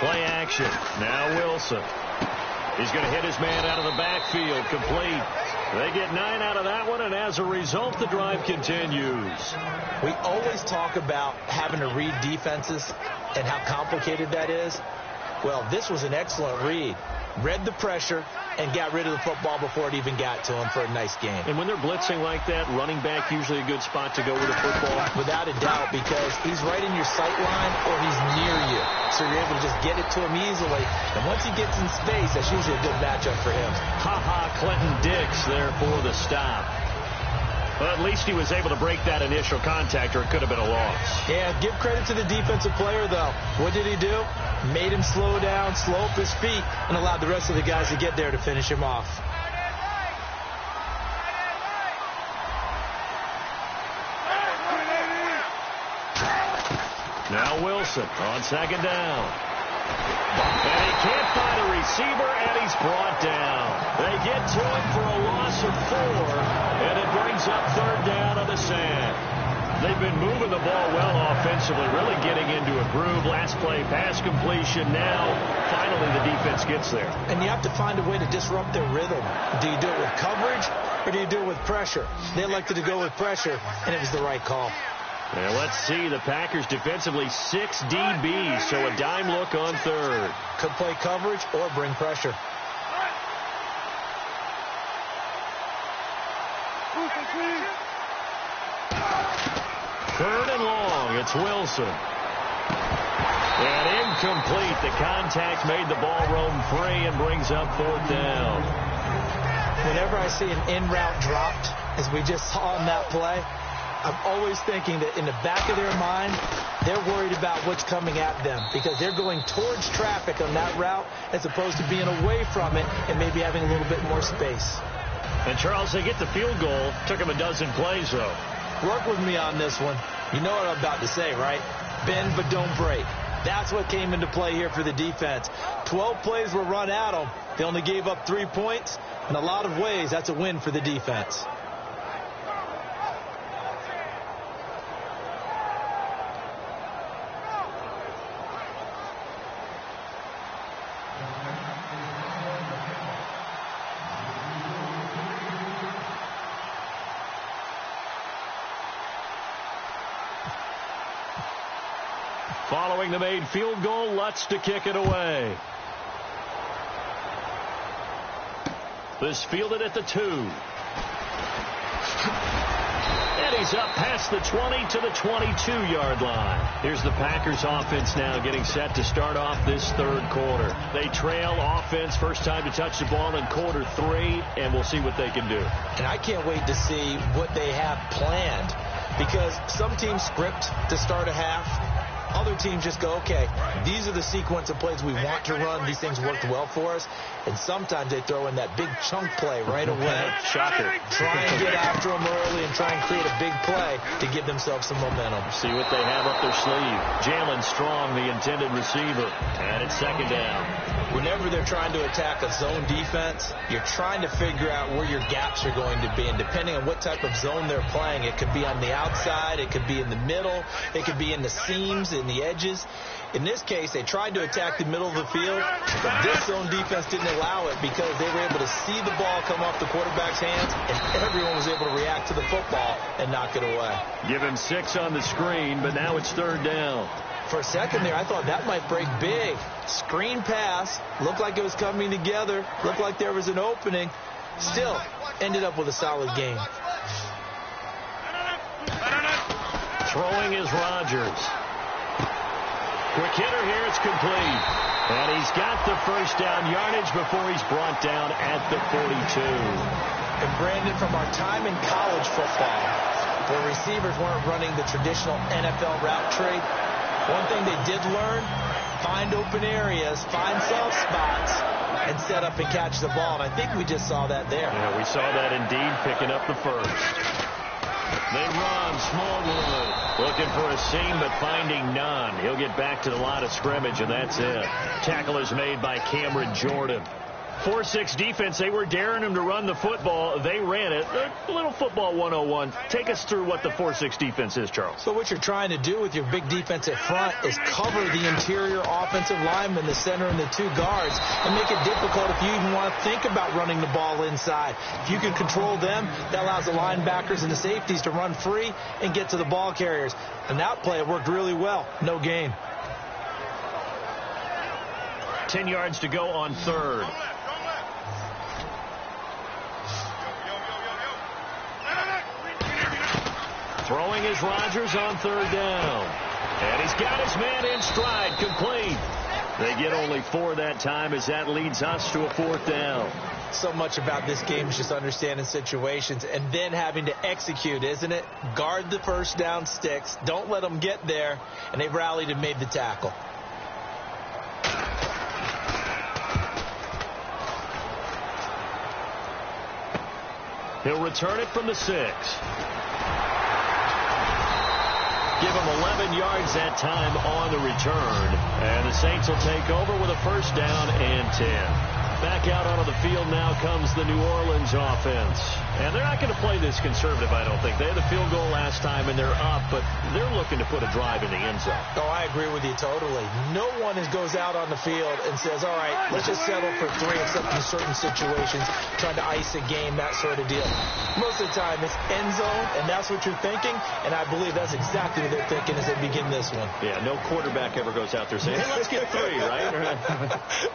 Play action. Now Wilson. He's going to hit his man out of the backfield. Complete. They get 9 out of that one, and as a result, the drive continues. We always talk about having to read defenses and how complicated that is. Well, this was an excellent read. Read the pressure and got rid of the football before it even got to him for a nice game. And when they're blitzing like that, running back usually a good spot to go with the football? Without a doubt, because he's right in your sight line or he's near you. So you're able to just get it to him easily. And once he gets in space, that's usually a good matchup for him. Clinton Dix there for the stop. Well, at least he was able to break that initial contact, or it could have been a loss. Yeah, give credit to the defensive player, though. What did he do? Made him slow down, slow up his feet, and allowed the rest of the guys to get there to finish him off. Now Wilson on second down. And he can't find a receiver, and he's brought down. They get to him for a loss of 4, and it brings up third down on the sand. They've been moving the ball well offensively, really getting into a groove. Last play, pass completion. Now, finally, the defense gets there. And you have to find a way to disrupt their rhythm. Do you do it with coverage, or do you do it with pressure? They elected to go with pressure, and it was the right call. Now, let's see. The Packers defensively 6 DBs, so a dime look on third. Could play coverage or bring pressure. Third and long. It's Wilson. And incomplete. The contact made the ball roam free and brings up fourth down. Whenever I see an in-route dropped, as we just saw on that play, I'm always thinking that in the back of their mind, they're worried about what's coming at them, because they're going towards traffic on that route as opposed to being away from it and maybe having a little bit more space. And, Charles, they get the field goal. Took them a dozen plays, though. Work with me on this one. You know what I'm about to say, right? Bend but don't break. That's what came into play here for the defense. 12 plays were run at them. They only gave up 3 points. In a lot of ways, that's a win for the defense. Following the made field goal, Lutz to kick it away. This fielded at the 2. And he's up past the 20 to the 22-yard line. Here's the Packers offense now getting set to start off this third quarter. They trail offense, first time to touch the ball in quarter 3, and we'll see what they can do. And I can't wait to see what they have planned, because some teams script to start a half. Other teams just go, okay, these are the sequence of plays we want to run. These things worked well for us. And sometimes they throw in that big chunk play right away. Shocker. Try and get after them early and try and create a big play to give themselves some momentum. See what they have up their sleeve. Jalen Strong, the intended receiver. And it's second down. Whenever they're trying to attack a zone defense, you're trying to figure out where your gaps are going to be. And depending on what type of zone they're playing, it could be on the outside, it could be in the middle, it could be in the seams, in the edges. In this case, they tried to attack the middle of the field, but this zone defense didn't allow it because they were able to see the ball come off the quarterback's hands, and everyone was able to react to the football and knock it away. Give him 6 on the screen, but now it's third down. For a second there, I thought that might break big. Screen pass, looked like it was coming together, looked like there was an opening. Still, ended up with a solid game. Throwing is Rodgers. Quick hitter here, it's complete. And he's got the first down yardage before he's brought down at the 42. And Brandon, from our time in college football, where receivers weren't running the traditional NFL route tree, one thing they did learn, find open areas, find soft spots, and set up and catch the ball. And I think we just saw that there. Yeah, we saw that indeed, picking up the first. They run, Smallwood looking for a seam, but finding none. He'll get back to the line of scrimmage, and that's it. Tackle is made by Cameron Jordan. 4-6 defense, they were daring him to run the football. They ran it. A little football 101. Take us through what the 4-6 defense is, Charles. So what you're trying to do with your big defensive front is cover the interior offensive lineman, the center, and the 2 guards, and make it difficult if you even want to think about running the ball inside. If you can control them, that allows the linebackers and the safeties to run free and get to the ball carriers. And that play worked really well. No gain. 10 yards to go on third. Throwing is Rodgers on third down. And he's got his man in stride, complete. They get only 4 that time as that leads us to a 4th down. So much about this game is just understanding situations and then having to execute, isn't it? Guard the first down sticks. Don't let them get there. And they've rallied and made the tackle. He'll return it from the 6. Give him 11 yards that time on the return. And the Saints will take over with a first down and 10. Back out onto the field now comes the New Orleans offense. And they're not going to play this conservative, I don't think. They had the field goal last time, and they're up, but they're looking to put a drive in the end zone. Oh, I agree with you totally. No one goes out on the field and says, all right, let's just settle for 3 except in certain situations, trying to ice a game, that sort of deal. Most of the time, it's end zone, and that's what you're thinking, and I believe that's exactly what they're thinking as they begin this one. Yeah, no quarterback ever goes out there saying, hey, let's get 3, right?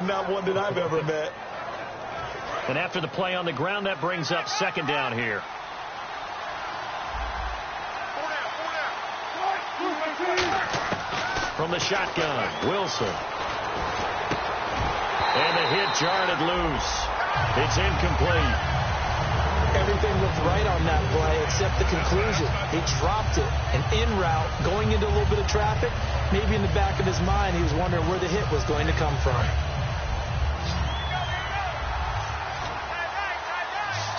Not one that I've ever met. And after the play on the ground, that brings up second down here. From the shotgun, Wilson. And the hit jarred it loose. It's incomplete. Everything looked right on that play except the conclusion. He dropped it. And en route, going into a little bit of traffic, maybe in the back of his mind, he was wondering where the hit was going to come from.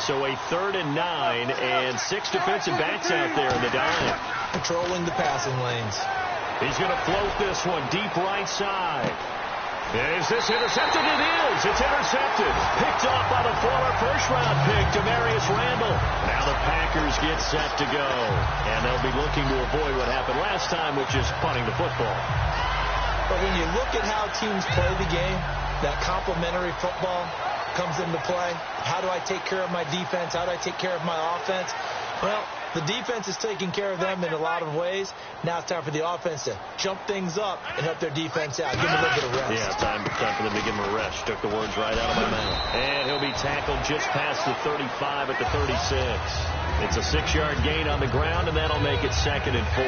So a 3rd and 9 and 6 defensive backs out there in the dime. Patrolling the passing lanes. He's going to float this one deep right side. Is this intercepted? It is. It's intercepted. Picked off by the former first-round pick, Demarius Randall. Now the Packers get set to go. And they'll be looking to avoid what happened last time, which is punting the football. But when you look at how teams play the game, that complementary football comes into play. How do I take care of my defense? How do I take care of my offense? Well, the defense is taking care of them in a lot of ways. Now it's time for the offense to jump things up and help their defense out. Give them a little bit of rest. Yeah, time for them to give him a rest. Took the words right out of my mouth. And he'll be tackled just past the 35 at the 36. It's a 6-yard gain on the ground, and that'll make it 2nd and 4.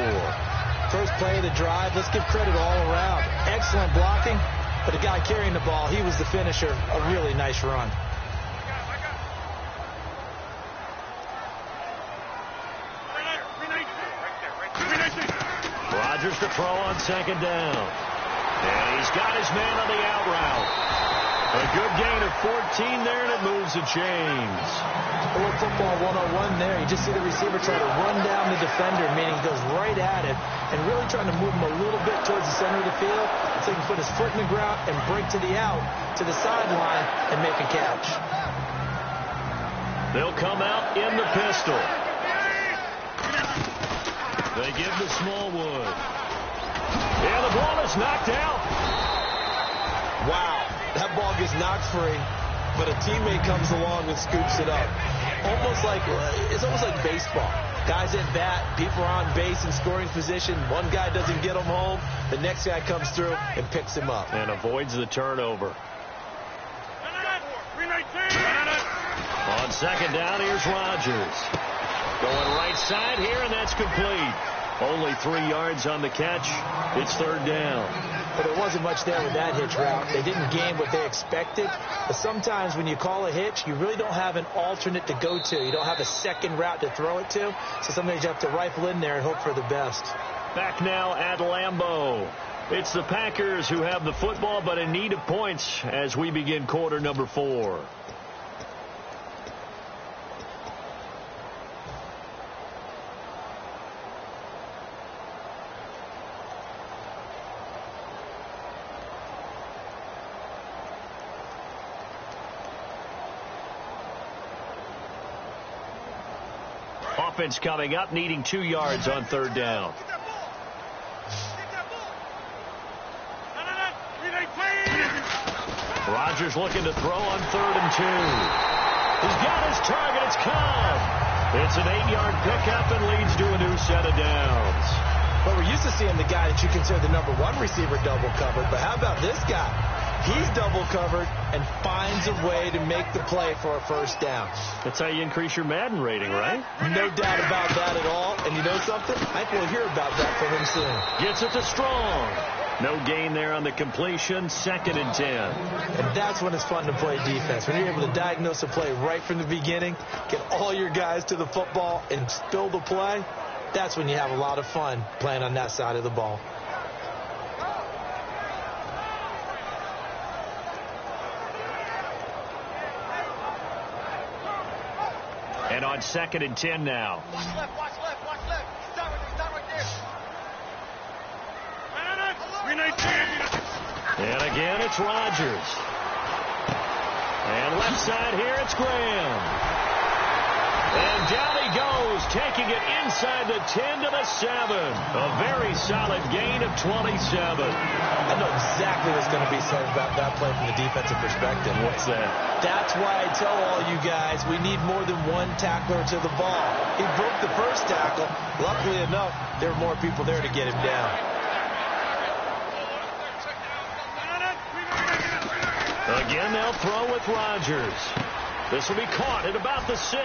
First play of the drive, let's give credit all around. Excellent blocking, but the guy carrying the ball, he was the finisher. A really nice run. Rodgers to throw on 2nd down. And he's got his man on the out route. A good gain of 14 there, and it moves the chains. A little football 101 there. You just see the receiver try to run down the defender, meaning he goes right at it, and really trying to move him a little bit towards the center of the field so he can put his foot in the ground and break to the out, to the sideline, and make a catch. They'll come out in the pistol. They give to Smallwood. And the ball is knocked out. Wow, that ball gets knocked free, but a teammate comes along and scoops it up. It's almost like baseball. Guys at bat, people are on base in scoring position. One guy doesn't get him home. The next guy comes through and picks him up. And avoids the turnover. On 2nd down, here's Rodgers. Going right side here, and that's complete. Only 3 yards on the catch. It's 3rd down. But there wasn't much there with that hitch route. They didn't gain what they expected. But sometimes when you call a hitch, you really don't have an alternate to go to. You don't have a second route to throw it to. So sometimes you have to rifle in there and hope for the best. Back now at Lambeau. It's the Packers who have the football, but in need of points as we begin quarter number 4. Offense coming up, needing 2 yards on 3rd down. Rodgers looking to throw on 3rd and 2. He's got his target. It's Cobb. It's an 8-yard pickup and leads to a new set of downs. Well, we're used to seeing the guy that you consider the number 1 receiver double covered. But how about this guy? He's double covered and finds a way to make the play for a 1st down. That's how you increase your Madden rating, right? No doubt about that at all. And you know something? I think we'll hear about that from him soon. Gets it to Strong. No gain there on the completion. 2nd and 10. And that's when it's fun to play defense. When you're able to diagnose a play right from the beginning, get all your guys to the football and spill the play, that's when you have a lot of fun playing on that side of the ball. And on 2nd and 10 now. Watch left, watch left, watch left. Stop right there. And again, it's Rodgers. And left side here, it's Graham. And down he goes, taking it inside the 10 to the 7. A very solid gain of 27. I know exactly what's going to be said about that play from the defensive perspective. What's that? That's why I tell all you guys we need more than 1 tackler to the ball. He broke the first tackle. Luckily enough, there were more people there to get him down. Again, they'll throw with Rodgers. This will be caught at about the 6.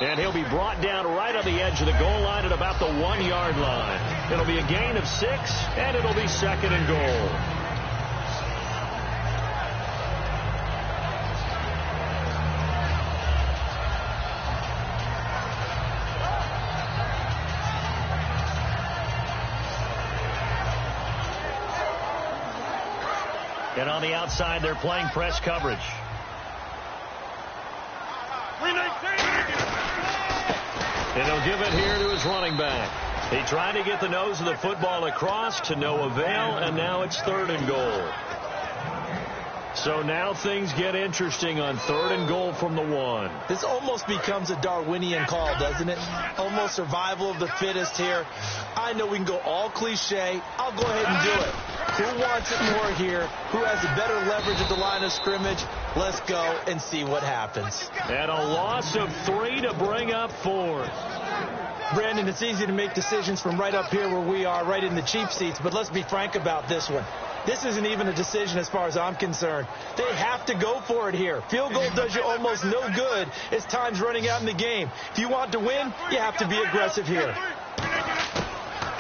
And he'll be brought down right on the edge of the goal line at about the 1-yard line. It'll be a gain of 6, and it'll be 2nd and goal. And on the outside, they're playing press coverage. And he'll give it here to his running back. He tried to get the nose of the football across to no avail, and now it's 3rd and goal. So now things get interesting on 3rd and goal from the 1. This almost becomes a Darwinian call, doesn't it? Almost survival of the fittest here. I know we can go all cliche. I'll go ahead and do it. Who wants it more here? Who has the better leverage at the line of scrimmage? Let's go and see what happens. And a loss of 3 to bring up 4. Brandon, it's easy to make decisions from right up here where we are, right in the cheap seats, but let's be frank about this one. This isn't even a decision as far as I'm concerned. They have to go for it here. Field goal does you almost no good as time's running out in the game. If you want to win, you have to be aggressive here.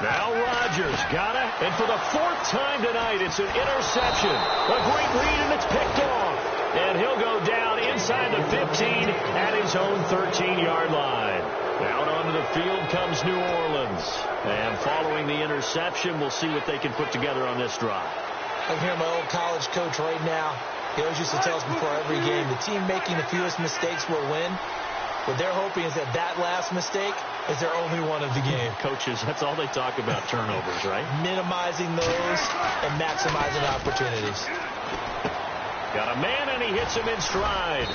Now Rodgers got it, and for the 4th time tonight, it's an interception. A great read, and it's picked off. And he'll go down inside the 15 at his own 13-yard line. Out onto the field comes New Orleans. And following the interception, we'll see what they can put together on this drive. I'm hearing my old college coach right now. He always used to tell us before every game, the team making the fewest mistakes will win. What they're hoping is that that last mistake is their only one of the game. Coaches, that's all they talk about, turnovers, right? Minimizing those and maximizing opportunities. Got a man, and he hits him in stride.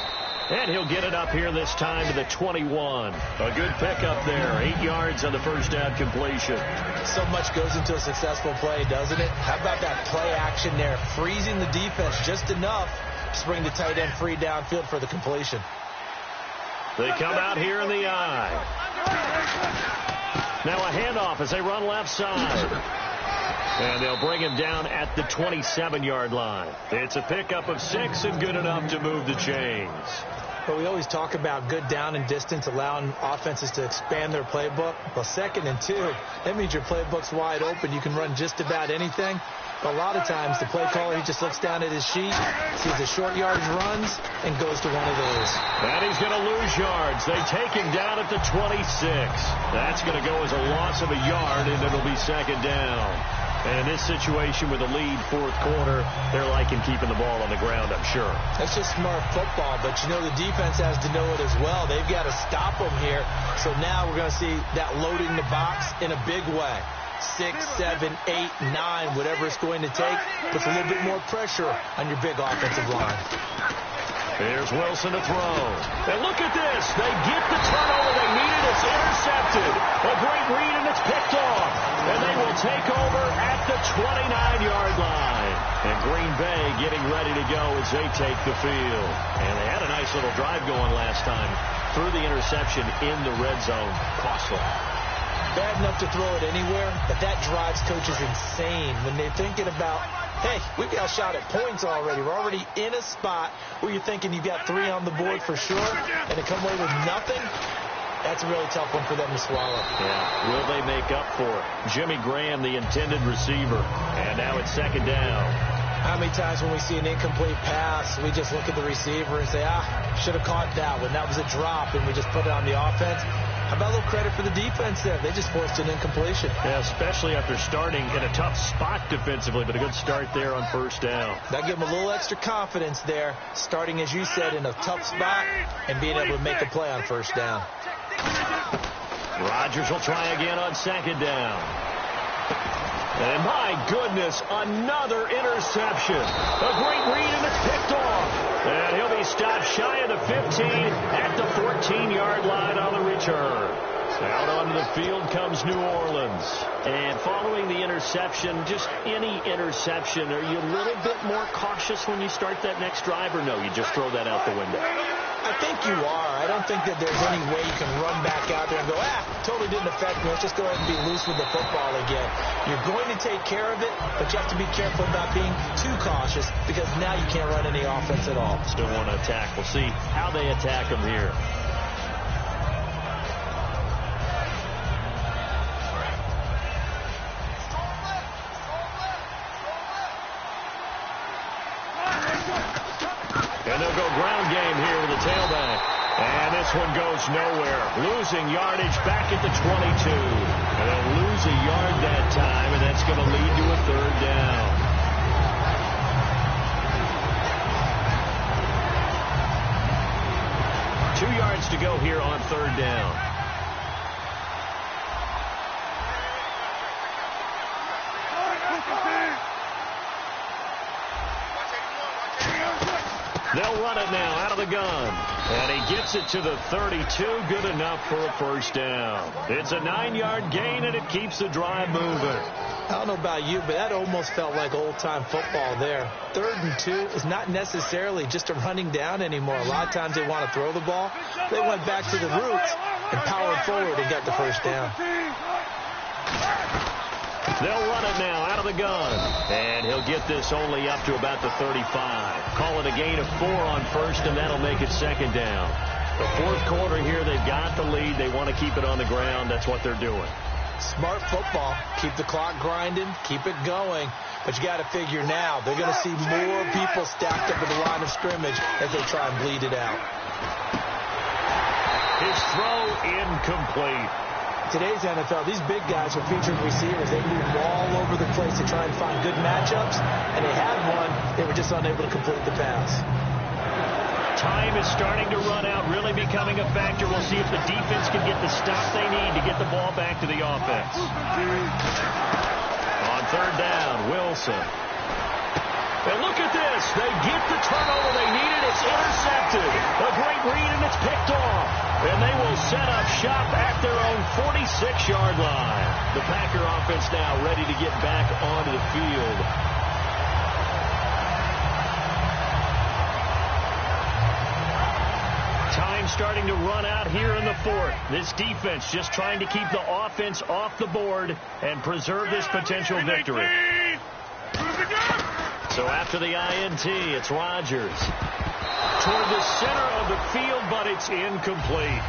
And he'll get it up here this time to the 21. A good pickup there. 8 yards on the first down completion. So much goes into a successful play, doesn't it? How about that play action there? Freezing the defense just enough to bring the tight end free downfield for the completion. They come out here in the eye. Now a handoff as they run left side. And they'll bring him down at the 27-yard line. It's a pickup of 6 and good enough to move the chains. But we always talk about good down and distance, allowing offenses to expand their playbook. Well, 2nd and 2, that means your playbook's wide open. You can run just about anything. But a lot of times, the play caller, he just looks down at his sheet, sees the short yardage runs, and goes to one of those. And he's going to lose yards. They take him down at the 26. That's going to go as a loss of a yard, and it'll be 2nd down. And in this situation with a lead 4th quarter, they're liking keeping the ball on the ground, I'm sure. That's just smart football, but you know the defense has to know it as well. They've got to stop them here. So now we're going to see that loading the box in a big way. 6, 7, 8, 9, whatever it's going to take, puts a little bit more pressure on your big offensive line. Here's Wilson to throw. And look at this. They get the turnover they needed. It's intercepted. A great read, and it's picked off. And they will take over at the 29-yard line. And Green Bay getting ready to go as they take the field. And they had a nice little drive going last time. Threw the interception in the red zone. Costly. Bad enough to throw it anywhere, but that drives coaches insane when they're thinking about, hey, we've got a shot at points already. We're already in a spot where you're thinking you've got 3 on the board for sure, and to come away with nothing, that's a really tough one for them to swallow. Yeah, will they make up for it? Jimmy Graham, the intended receiver, and now it's 2nd down. How many times when we see an incomplete pass, we just look at the receiver and say, should have caught that one. That was a drop, and we just put it on the offense. How about a little credit for the defense there? They just forced an incompletion. Yeah, especially after starting in a tough spot defensively, but a good start there on 1st down. That gave them a little extra confidence there, starting, as you said, in a tough spot and being able to make a play on 1st down. Rodgers will try again on 2nd down. And my goodness, another interception. A great read, and it's picked off. And he'll be stopped shy of the 15 at the 14-yard line on the return. Out onto the field comes New Orleans. And following the interception, just any interception, are you a little bit more cautious when you start that next drive, or no, you just throw that out the window? I think you are. I don't think that there's any way you can run back out there and go, totally didn't affect me. Let's just go ahead and be loose with the football again. You're going to take care of it, but you have to be careful about being too cautious because now you can't run any offense at all. Still want to attack. We'll see how they attack them here. And they'll go ground game here with the tailback. And this one goes nowhere. Losing yardage back at the 22. And they'll lose a yard that time, and that's going to lead to a 3rd down. Two yards to go here on 3rd down. They'll run it now out of the gun. And he gets it to the 32. Good enough for a 1st down. It's a 9-yard gain, and it keeps the drive moving. I don't know about you, but that almost felt like old-time football there. 3rd and 2 is not necessarily just a running down anymore. A lot of times they want to throw the ball. They went back to the roots and powered forward and got the first down. They'll run it now out of the gun. And he'll get this only up to about the 35. Call it a gain of 4 on first, and that'll make it 2nd down. The 4th quarter here, they've got the lead. They want to keep it on the ground. That's what they're doing. Smart football. Keep the clock grinding. Keep it going. But you got to figure now, they're going to see more people stacked up at the line of scrimmage as they try and bleed it out. His throw incomplete. Today's NFL, these big guys are featured receivers. They move all over the place to try and find good matchups, and they had one. They were just unable to complete the pass. Time is starting to run out, really becoming a factor. We'll see if the defense can get the stop they need to get the ball back to the offense. On 3rd down, Wilson. And look at this. They get the turnover they needed. It's intercepted. A great read, and it's picked off. And they will set up shop at their own 46-yard line. The Packer offense now ready to get back onto the field. Time starting to run out here in the 4th. This defense just trying to keep the offense off the board and preserve this potential victory. So after the INT, it's Rodgers. Toward the center of the field, but it's incomplete.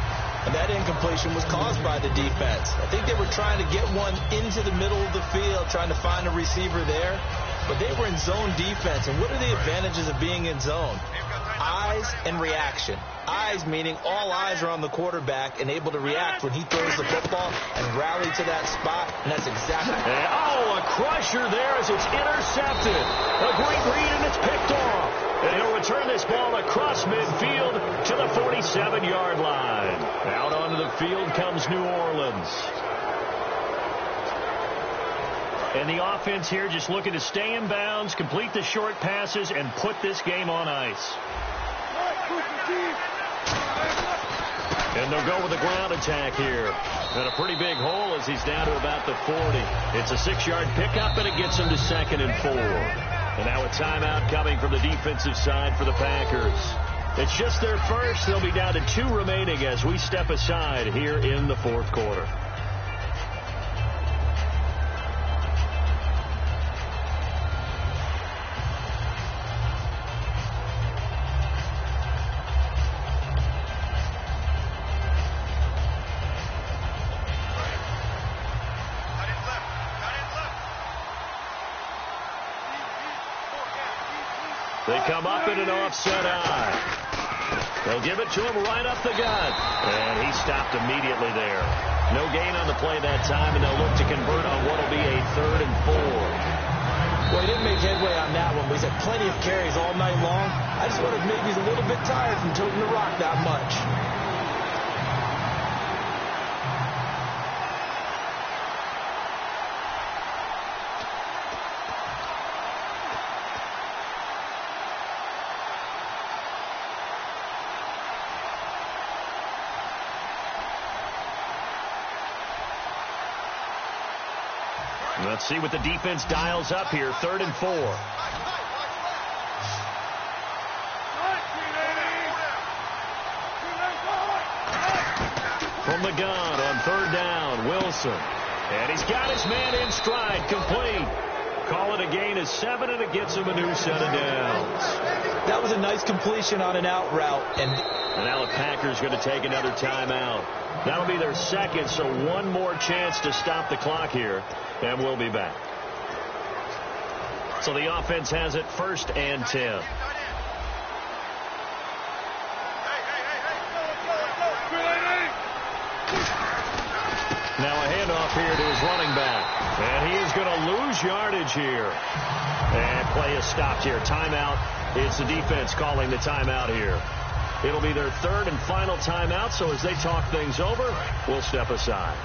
And that incompletion was caused by the defense. I think they were trying to get one into the middle of the field, trying to find a receiver there. But they were in zone defense. And what are the advantages of being in zone? Eyes and reaction. Eyes meaning all eyes are on the quarterback and able to react when he throws the football and rally to that spot. And that's exactly. A crusher there as it's intercepted. A great read, and it's picked off. And he'll return this ball across midfield to the 47-yard line. Out onto the field comes New Orleans. And the offense here just looking to stay in bounds, complete the short passes, and put this game on ice. And they'll go with the ground attack here. And a pretty big hole as he's down to about the 40. It's a 6-yard pickup, and it gets him to 2nd and 4. And now a timeout coming from the defensive side for the Packers. It's just their first. They'll be down to 2 remaining as we step aside here in the 4th quarter. They come up in an offset eye. They'll give it to him right up the gut. And he stopped immediately there. No gain on the play that time, and they'll look to convert on what will be a 3rd and 4. Well, he didn't make headway on that one, but he's had plenty of carries all night long. I just wonder if maybe he's a little bit tired from toting the rock that much. Let's see what the defense dials up here. 3rd and 4. From the gun on 3rd down, Wilson. And he's got his man in stride, complete. Call it a gain of 7, and it gets him a new set of downs. That was a nice completion on an out route. And now the Packers going to take another timeout. That'll be their 2nd, so one more chance to stop the clock here, and we'll be back. So the offense has it 1st and 10. Now a handoff here to his running back. And he is going to lose yardage here. And play is stopped here. Timeout. It's the defense calling the timeout here. It'll be their 3rd and final timeout, so as they talk things over, we'll step aside.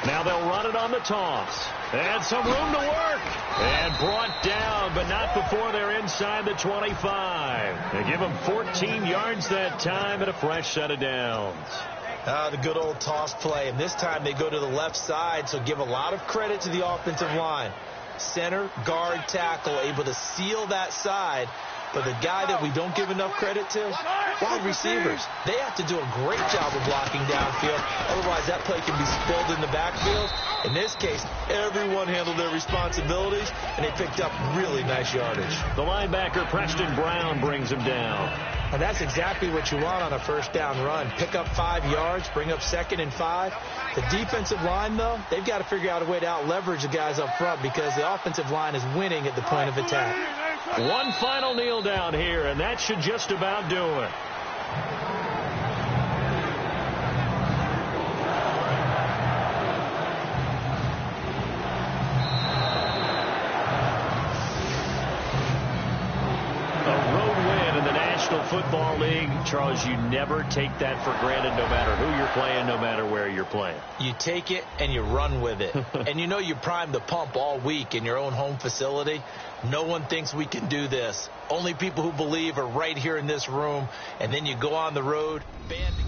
Now they'll run it on the toss. And some room to work. And brought down, but not before they're inside the 25. They give them 14 yards that time and a fresh set of downs. The good old toss play. And this time they go to the left side, so give a lot of credit to the offensive line. Center, guard, tackle, able to seal that side. But the guy that we don't give enough credit to, wide receivers. They have to do a great job of blocking downfield. Otherwise, that play can be spilled in the backfield. In this case, everyone handled their responsibilities, and they picked up really nice yardage. The linebacker, Preston Brown, brings him down. And that's exactly what you want on a first down run. Pick up 5 yards, bring up 2nd and 5. The defensive line, though, they've got to figure out a way to out-leverage the guys up front because the offensive line is winning at the point of attack. One final kneel down here, and that should just about do it. Football League, Charles, you never take that for granted no matter who you're playing, no matter where you're playing. You take it and you run with it. And you know you primed the pump all week in your own home facility. No one thinks we can do this. Only people who believe are right here in this room. And then you go on the road, band together.